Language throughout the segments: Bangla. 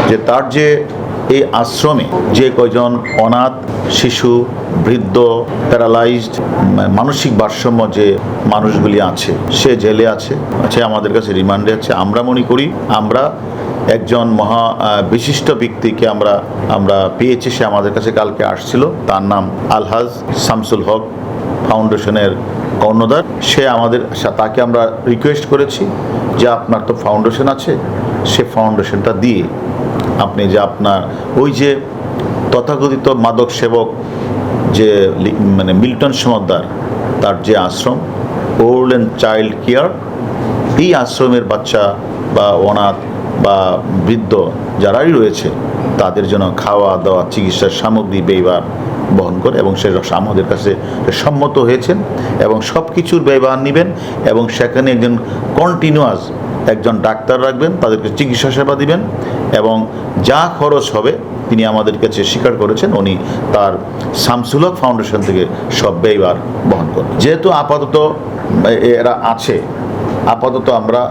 যে তার যে এই আশ্রমে যে কয়জন অনাথ শিশু, বৃদ্ধ, প্যারালাইজড, মানসিক ভারসাম্য যে মানুষগুলি আছে, সে জেলে আছে, আমাদের কাছে রিমান্ডে আছে। আমরা মনে করি আমরা একজন বিশিষ্ট ব্যক্তিকে আমরা পেয়েছি। সে আমাদের কাছে কালকে আসছিল। তার নাম আলহাজ শামসুল হক, ফাউন্ডেশনের কর্ণধার। তাকে আমরা রিকোয়েস্ট করেছি যে আপনার তো ফাউন্ডেশন আছে, সে ফাউন্ডেশনটা দিয়ে আপনি যে আপনার ওই যে তথাকথিত মাদক সেবক যে মিল্টন সমাদ্দার, তার যে আশ্রম ওল্ড অ্যান্ড চাইল্ড কেয়ার, এই আশ্রমের বাচ্চা বা অনাথ বা বৃদ্ধ যারাই রয়েছে তাদের জন্য খাওয়া দাওয়া, চিকিৎসার সামগ্রী ব্যয়ভার বহন করে, এবং সে আমাদের কাছে সম্মত হয়েছেন এবং সব কিছুর ব্যয়ভার নেবেন। এবং সেখানে একজন কন্টিনিউয়াস একজন ডাক্তার রাখবেন, তাদেরকে চিকিৎসা সেবা দিবেন, এবং যা খরচ হবে তিনি আমাদের কাছে স্বীকার করেছেন উনি তার শামসুল হক ফাউন্ডেশন থেকে সব ব্যয়ভার বহন করবেন। যেহেতু আপাতত এরা আছে, আপাতত আমরা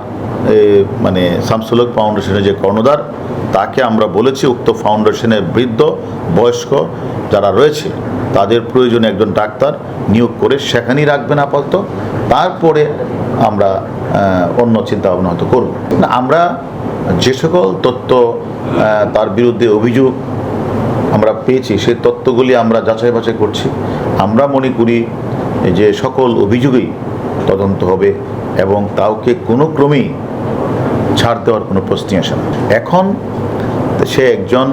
শামসুল হক ফাউন্ডেশনের যে কর্ণধার, তাকে আমরা বলেছি উক্ত ফাউন্ডেশনের বৃদ্ধ বয়স্ক যারা রয়েছে তাদের প্রয়োজনে একজন ডাক্তার নিয়োগ করে সেখানেই রাখবেন আপাতত। তারপরে আমরা অন্য চিন্তা ভাবনা হয়তো করব। আমরা যে সকল তথ্য তার বিরুদ্ধে অভিযোগ আমরা পেয়েছি, সেই তথ্যগুলি আমরা যাচাই বাছাই করছি। আমরা মনে করি যে সকল অভিযোগেই তদন্ত হবে এবং কাউকে কোনো ক্রমেই ছাড় দেওয়ার কোনো প্রশ্নই আসে না। এখন সে একজন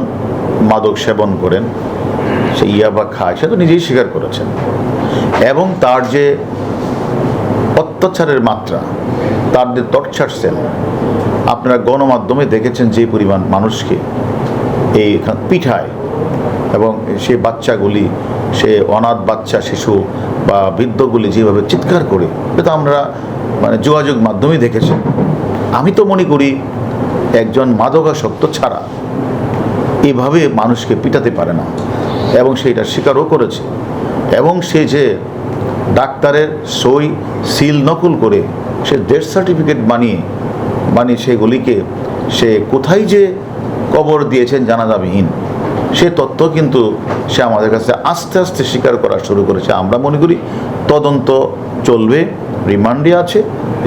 মাদক সেবন করেন, সে ইয়াবা খায়, সে তো নিজেই স্বীকার করেছেন। এবং তার যে অত্যাচারের মাত্রা, তার যে টর্চার সেল, আপনারা গণমাধ্যমে দেখেছেন যে পরিমাণ মানুষকে এই পিঠায়, এবং সে বাচ্চাগুলি, সে অনাথ বাচ্চা শিশু বা বৃদ্ধগুলি যেভাবে চিৎকার করে, এটা আমরা যোগাযোগ মাধ্যমেই দেখেছেন। আমি তো মনে করি একজন মাদকাসক্ত ছাড়া এভাবে মানুষকে পিটাতে পারে না, এবং সেইটা স্বীকারও করেছে। এবং সে যে ডাক্তারের সই সিল নকল করে সে ডেথ সার্টিফিকেট বানিয়ে সেগুলিকে সে কোথায় যে কবর দিয়েছেন জানাজাবিহীন, সে তথ্য কিন্তু সে আমাদের কাছে আস্তে আস্তে স্বীকার করা শুরু করেছে। আমরা মনে করি তদন্ত চলবে, রিমান্ডে আছে।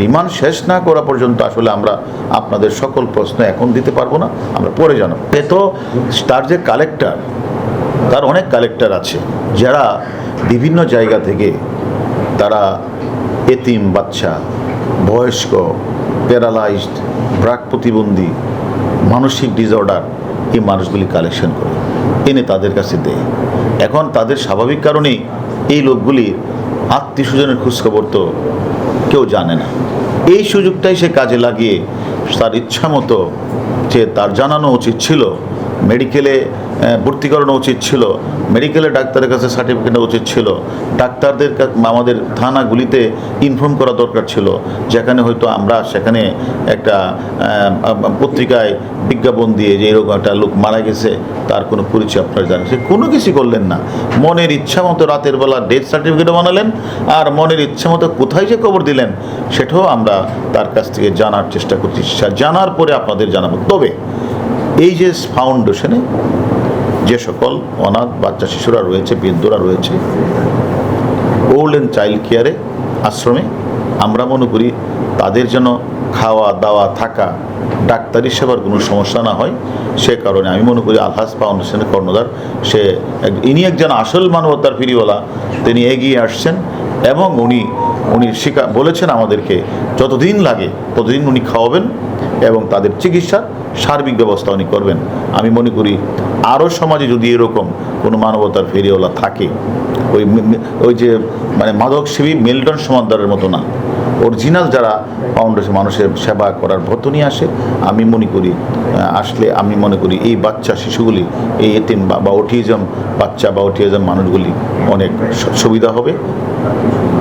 রিমান্ড শেষ না করা পর্যন্ত আসলে আমরা আপনাদের সকল প্রশ্ন এখন দিতে পারবো না, আমরা পরে জানাবো। তো তার যে কালেক্টর, তার অনেক কালেক্টর আছে যারা বিভিন্ন জায়গা থেকে তারা এতিম বাচ্চা, বয়স্ক, প্যারালাইজড, ব্রাক প্রতিবন্ধী, মানসিক ডিসঅর্ডার, এই মানুষগুলি কালেকশন করে এনে তাদের কাছে দেয়। এখন তাদের স্বাভাবিক কারণেই এই লোকগুলি আত্মীয় স্বজনের খোঁজখবর তো কেউ জানে না। এই সুযোগটাই সে কাজে লাগিয়ে তার ইচ্ছা মতো যে তার জানানো উচিত ছিল, মেডিকেলে ভর্তি করানো উচিত ছিল, মেডিকেলে ডাক্তারের কাছে সার্টিফিকেট নেওয়া উচিত ছিল, ডাক্তারদের আমাদের থানাগুলিতে ইনফর্ম করা দরকার ছিল, যেখানে হয়তো আমরা সেখানে একটা পত্রিকায় বিজ্ঞাপন দিয়ে যে এরকম একটা লোক মারা গেছে, তার কোনো পরিচয় আপনারা জানেন। সে কোনো কিছু করলেন না, মনের ইচ্ছা মতো রাতের বেলা ডেথ সার্টিফিকেটও বানালেন, আর মনের ইচ্ছা মতো কোথায় যে খবর দিলেন সেটাও আমরা তার কাছ থেকে জানার চেষ্টা করছি। জানার পরে আপনাদের জানাবো। তবে এই যে ফাউন্ডেশনে যে সকল অনাথ বাচ্চা শিশুরা রয়েছে, বৃদ্ধরা রয়েছে, ওল্ড অ্যান্ড চাইল্ড কেয়ারে আশ্রমে, আমরা মনে করি তাদের যেন খাওয়া দাওয়া, থাকা, ডাক্তারি সেবার কোনো সমস্যা না হয়, সে কারণে আমি মনে করি আলহাজ ফাউন্ডেশনের কর্ণধার ইনি একজন আসল মানবতার ফিরিওয়ালা, তিনি এগিয়ে আসছেন এবং উনি বলেছেন আমাদেরকে যতদিন লাগে ততদিন উনি খাওয়াবেন এবং তাদের চিকিৎসার সার্বিক ব্যবস্থা উনি করবেন। আমি মনে করি আরও সমাজে যদি এরকম কোনো মানবতার ফেরিওয়ালা থাকে, ওই যে মাদকসেবী মিল্টন সমাদ্দারের মতো না, অরিজিনাল যারা ফাউন্ডেশন মানুষের সেবা করার ব্রত নিয়ে আসে, আমি মনে করি এই বাচ্চা শিশুগুলি, এই এতিম বা অটিজম বাচ্চা বা অটিজম মানুষগুলি অনেক সুবিধা হবে।